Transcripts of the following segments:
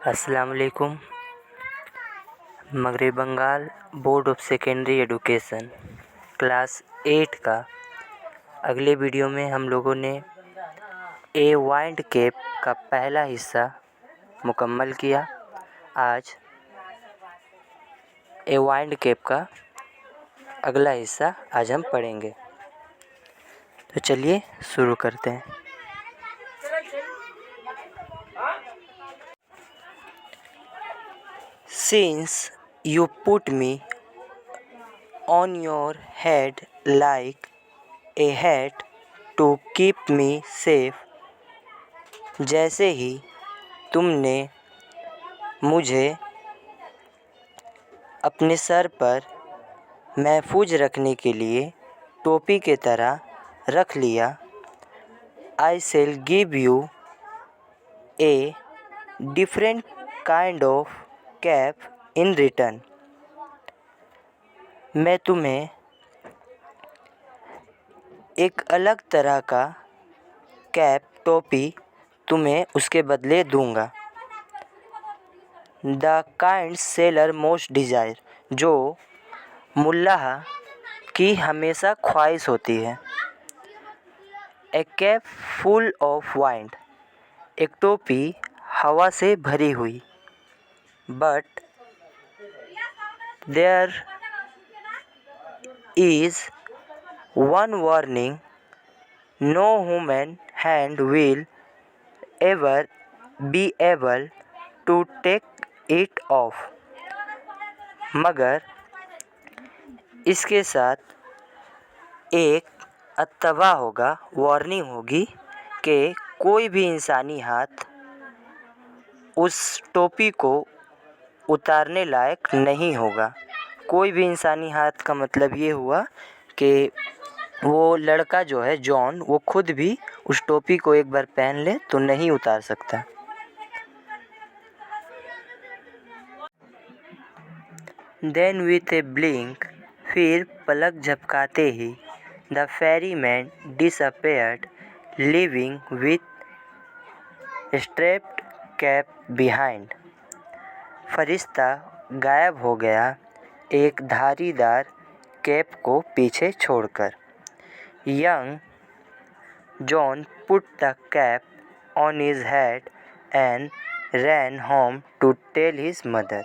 अस्सलाम वालेकुम। मगरब Bengal board of secondary education class 8 का अगले वीडियो में हम लोगों ने ए वाइंड कैप का पहला हिस्सा मुकम्मल किया। आज ए वाइंड कैप का अगला हिस्सा आज हम पढ़ेंगे। तो चलिए शुरू करते हैं। Since you put me on your head like a hat to keep me safe, जैसे ही तुमने मुझे अपने सर पर महफूज रखने के लिए टोपी के तरह रख लिया, I shall give you a different kind of cap in return. मैं तुम्हें एक अलग तरह का कैप टोपी तुम्हें उसके बदले दूंगा। The kind seller most desire, जो मुल्लाह की हमेशा ख्वाहिश होती है। A cap full of wind, एक टोपी हवा से भरी हुई। But there is one warning, no human hand will ever be able to take it off। मगर इसके साथ एक अत्तबा होगा, वार्निंग होगी कि कोई भी इंसानी हाथ उस टोपी को उतारने लायक नहीं होगा। कोई भी इंसानी हाथ का मतलब ये हुआ कि वो लड़का जो है जॉन, वो खुद भी उस टोपी को एक बार पहन ले तो नहीं उतार सकता। देन विथ ए ब्लिंक, फिर पलक झपकाते ही, the ferryman disappeared leaving with striped cap behind. फरिश्ता गायब हो गया एक धारीदार कैप को पीछे छोड़कर। Young John put the cap on his head and ran home to tell his mother.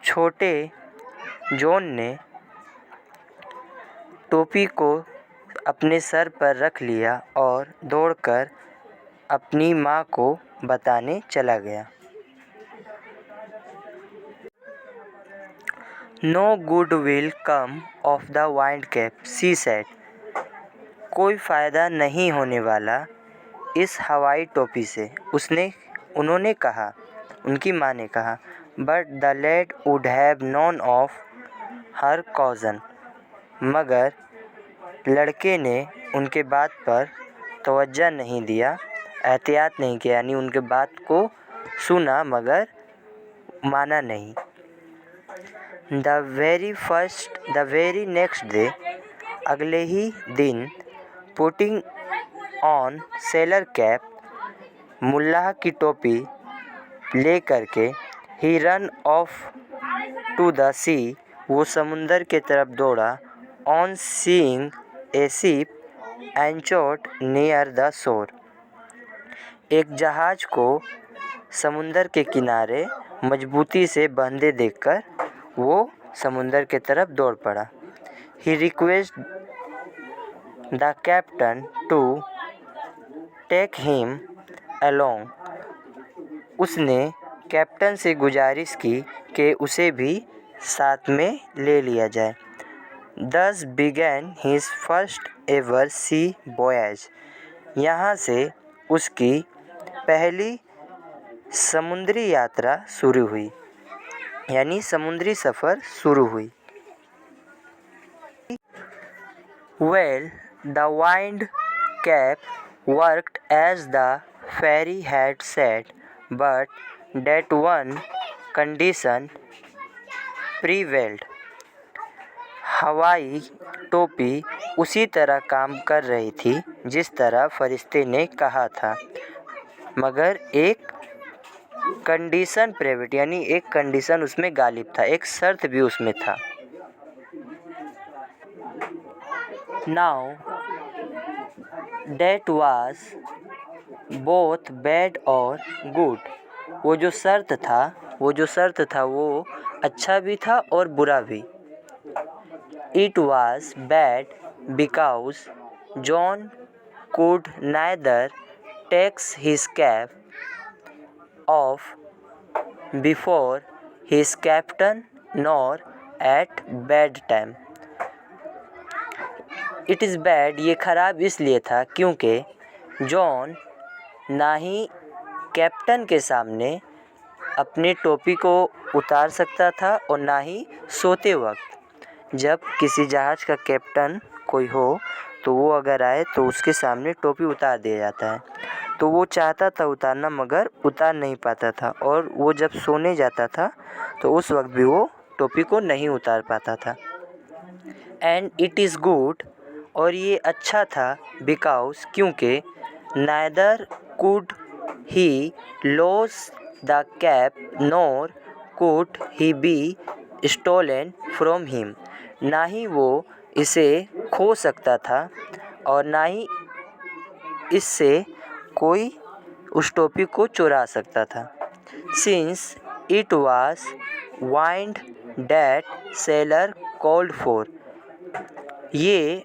छोटे जॉन ने टोपी को अपने सर पर रख लिया और दौड़कर अपनी माँ को बताने चला गया। No good will come of the wind cap, she said. कोई फ़ायदा नहीं होने वाला इस हवाई टोपी से, उन्होंने कहा, उनकी माँ ने कहा। But the lad would have none of her caution, मगर लड़के ने उनके बात पर तवज्जो नहीं दिया, एहतियात नहीं किया, यानी उनके बात को सुना मगर माना नहीं। द वेरी नेक्स्ट डे, अगले ही दिन, पुटिंग ऑन सेलर कैप, मुल्लाह की टोपी ले करके, he ran off to the sea, वो समुंदर के तरफ दौड़ा। On seeing a ship anchored near the shore, एक जहाज को समुंदर के किनारे मजबूती से बंधे देखकर वो समुंदर के तरफ दौड़ पड़ा। He request the captain to take him along, उसने कैप्टन से गुजारिश की कि उसे भी साथ में ले लिया जाए। Thus began his first ever sea voyage, यहाँ से उसकी पहली समुद्री यात्रा शुरू हुई, यानी समुद्री सफ़र शुरू हुई। Well, the wind cap worked as the fairy had said, but that one condition prevailed। हवाई टोपी उसी तरह काम कर रही थी जिस तरह फरिश्ते ने कहा था, मगर एक कंडीशन प्रेवेट यानी एक कंडीशन उसमें गालिब था, एक शर्त भी उसमें था। Now that was both bad और गुड। वो जो शर्त था वो अच्छा भी था और बुरा भी। It was bad because John could neither takes his cap off before his captain nor at bedtime। It is bad ये ख़राब इसलिए था क्योंकि जॉन ना ही कैप्टन के सामने अपनी टोपी को उतार सकता था और ना ही सोते वक्त। जब किसी जहाज़ का कैप्टन कोई हो तो वो अगर आए तो उसके सामने टोपी उतार दिया जाता है। तो वो चाहता था उतारना मगर उतार नहीं पाता था, और वो जब सोने जाता था तो उस वक्त भी वो टोपी को नहीं उतार पाता था। एंड इट इज़ गुड और ये अच्छा था बिकॉज क्योंकि neither could he lose the cap nor could he be stolen from him. ना ही वो इसे खो सकता था और ना ही इससे कोई उस टोपी को चुरा सकता था। Since it was wind that seller called for. ये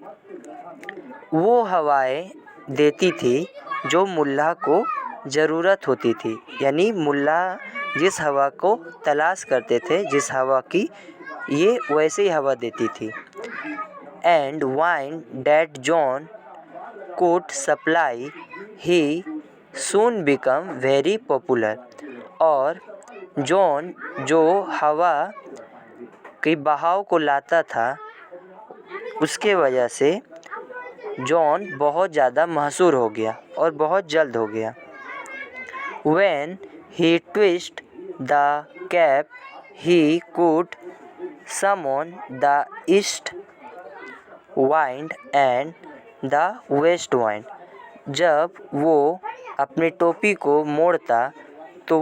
वो हवाएं देती थी जो मुल्ला को ज़रूरत होती थी, यानी मुल्ला जिस हवा को तलाश करते थे, जिस हवा की, ये वैसे ही हवा देती थी। And wine that John could supply he soon become very popular। और जॉन जो हवा के बहाव को लाता था उसके वजह से जॉन बहुत ज़्यादा मशहूर हो गया और बहुत जल्द हो गया। When he twist the cap he could summon the east wind and the west wind. जब वो अपनी टोपी को मोड़ता तो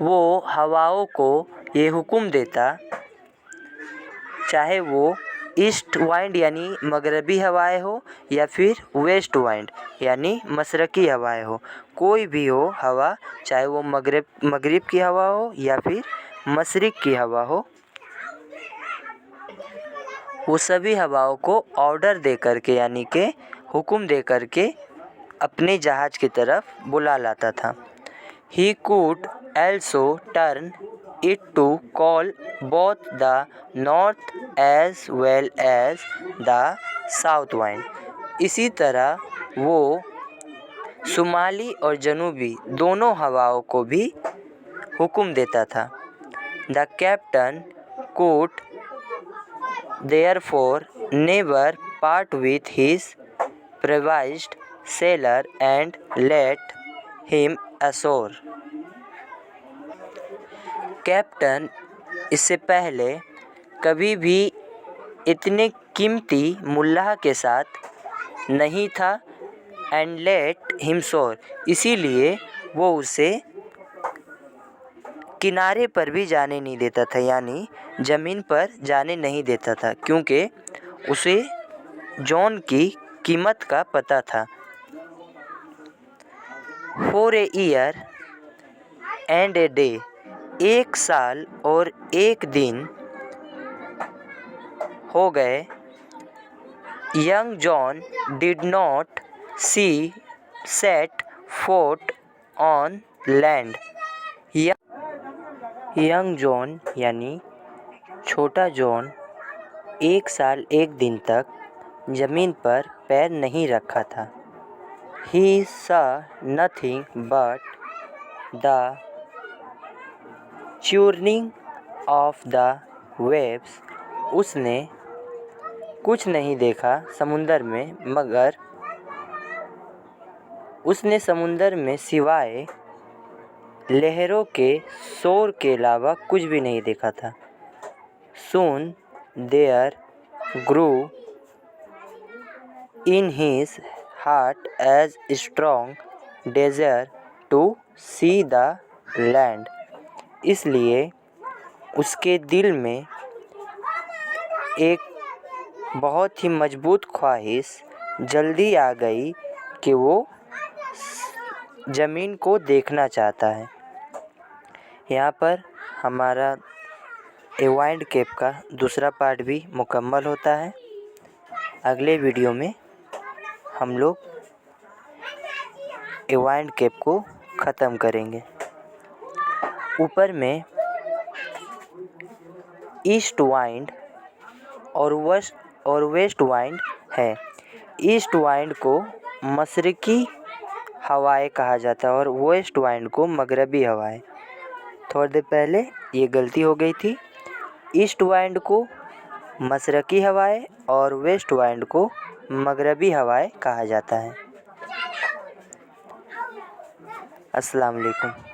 वो हवाओं को ये हुक्म देता, चाहे वो ईस्ट वाइंड यानी मगरबी हवाएं हो या फिर वेस्ट वाइंड यानी मशरक़ी हवाएं हो, कोई भी हो हवा, चाहे वो मगरिब की हवा हो या फिर मशरिक़ की हवा हो, वो सभी हवाओं को ऑर्डर दे करके यानी कि हुक्म दे करके अपने जहाज़ की तरफ बुला लाता था। He could also turn it to call both the north as well as the south wind। इसी तरह वो शुमाली और जनूबी दोनों हवाओं को भी हुक्म देता था। The captain could therefore never part with his prized sailor and let him ashore। Captain इससे पहले कभी भी इतने कीमती मुल्लाह के साथ नहीं था एंड लेट हिम शोर, इसीलिए वो उसे किनारे पर भी जाने नहीं देता था, यानी ज़मीन पर जाने नहीं देता था, क्योंकि उसे जॉन की कीमत का पता था। For a year and a day, एक साल और एक दिन हो गए। Young John did not see set foot on land. Young John यानी छोटा जॉन एक साल एक दिन तक ज़मीन पर पैर नहीं रखा था। He saw nothing but the churning of the waves. उसने कुछ नहीं देखा समुंदर में, मगर उसने समुंदर में सिवाय लहरों के शोर के अलावा कुछ भी नहीं देखा था। Soon there grew in his heart as strong desire to see the land। इसलिए उसके दिल में एक बहुत ही मजबूत ख्वाहिश जल्दी आ गई कि वो ज़मीन को देखना चाहता है। यहाँ पर हमारा ए वाइल्ड कैप का दूसरा पार्ट भी मुकम्मल होता है। अगले वीडियो में हम लोग ए वाइल्ड कैप को ख़त्म करेंगे। ऊपर में ईस्ट वाइंड और वेस्ट वाइंड है। ईस्ट वाइंड को मशरक़ी हवाएं कहा जाता है और वेस्ट वाइंड को मगरबी हवाएं। थोड़ी देर पहले ये गलती हो गई थी। ईस्ट वाइंड को मशरक़ी हवाएं और वेस्ट वाइंड को मगरबी हवाएं कहा जाता है। अस्सलाम वालेकुम।